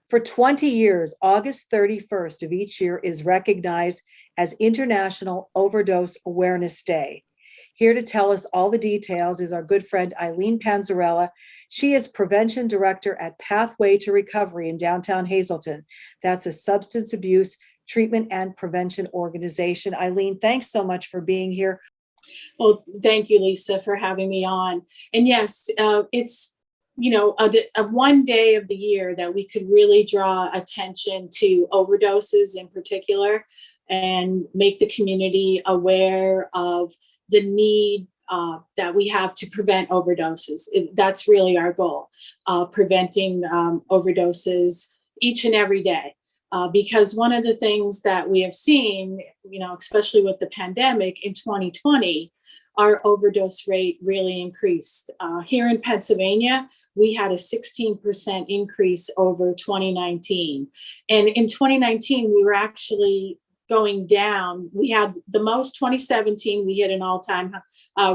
For 20 years, August 31st of each year is recognized as International Overdose Awareness Day. Here to tell us all the details is our good friend Eileen Panzarella. She is Prevention Director at Pathway to Recovery in downtown Hazleton. That's a substance abuse treatment and prevention organization. Eileen, thanks so much for being here. Well, thank you, Lisa, for having me on. And yes, it's a one day of the year that we could really draw attention to overdoses in particular and make the community aware of the need that we have to prevent overdoses. That's really our goal, preventing overdoses each and every day. Because one of the things that we have seen, especially with the pandemic in 2020, our overdose rate really increased. Here in Pennsylvania, we had a 16% increase over 2019. And in 2019, we were actually going down. We had the most 2017, we hit an all-time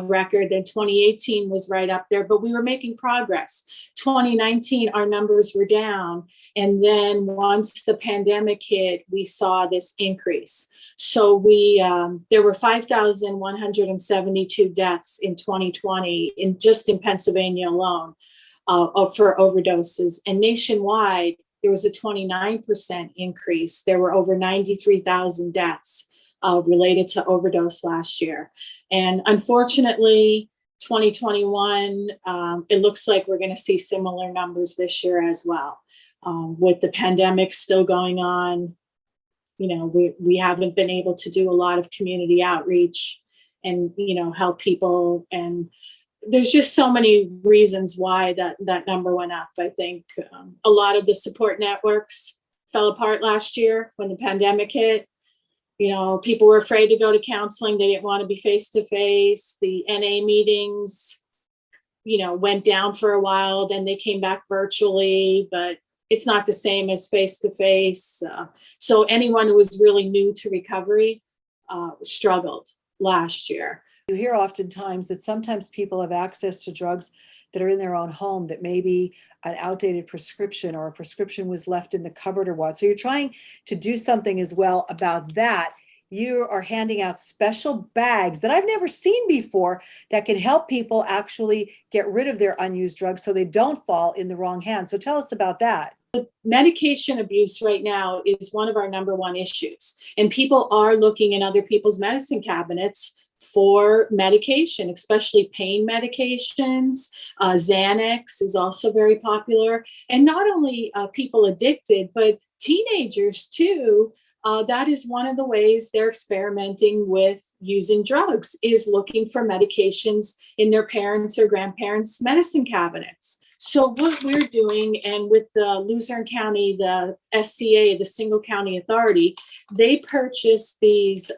record. Then 2018 was right up there, but we were making progress. 2019, our numbers were down. And then once the pandemic hit, we saw this increase. So there were 5,172 deaths in 2020 just in Pennsylvania alone for overdoses. And nationwide, there was a 29% increase. There were over 93,000 deaths related to overdose last year. And unfortunately, 2021, it looks like we're going to see similar numbers this year as well. With the pandemic still going on, we haven't been able to do a lot of community outreach and, help people. And there's just so many reasons why that number went up. I think a lot of the support networks fell apart last year when the pandemic hit. People were afraid to go to counseling. They didn't want to be face-to-face. The NA meetings, went down for a while. Then they came back virtually, but it's not the same as face-to-face. So anyone who was really new to recovery struggled last year. You hear oftentimes that sometimes people have access to drugs that are in their own home that may be an outdated prescription or a prescription was left in the cupboard or what. So you're trying to do something as well about that. You are handing out special bags that I've never seen before that can help people actually get rid of their unused drugs so they don't fall in the wrong hands. So tell us about that. Medication abuse right now is one of our number one issues. And people are looking in other people's medicine cabinets for medication, especially pain medications. Xanax is also very popular. And not only people addicted, but teenagers too. That is one of the ways they're experimenting with using drugs, is looking for medications in their parents' or grandparents' medicine cabinets. So what we're doing, and with the Luzerne County, the SCA, the Single County Authority, they purchase these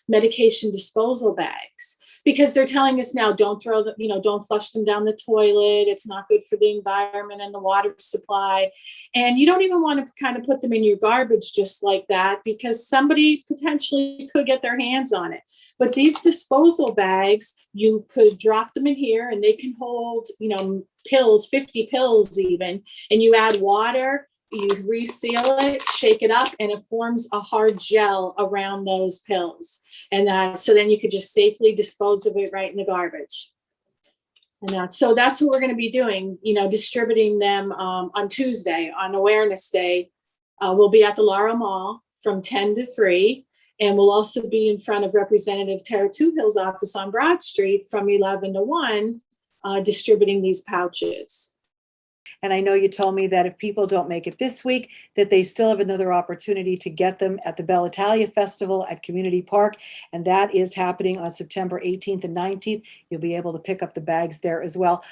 medication disposal bags because they're telling us now, don't flush them down the toilet. It's not good for the environment and the water supply. And you don't even want to kind of put them in your garbage just like that, because somebody potentially could get their hands on it. But these disposal bags, you could drop them in here and they can hold, pills, 50 pills even, and you add water, you reseal it, shake it up, and it forms a hard gel around those pills. And so then you could just safely dispose of it right in the garbage. And so that's what we're going to be doing, distributing them on Tuesday, on Awareness Day. We'll be at the Laurel Mall from 10 to 3. And we'll also be in front of Representative Tara Toohill's office on Broad Street from 11 to 1, distributing these pouches. And I know you told me that if people don't make it this week, that they still have another opportunity to get them at the Bella Italia Festival at Community Park. And that is happening on September 18th and 19th. You'll be able to pick up the bags there as well.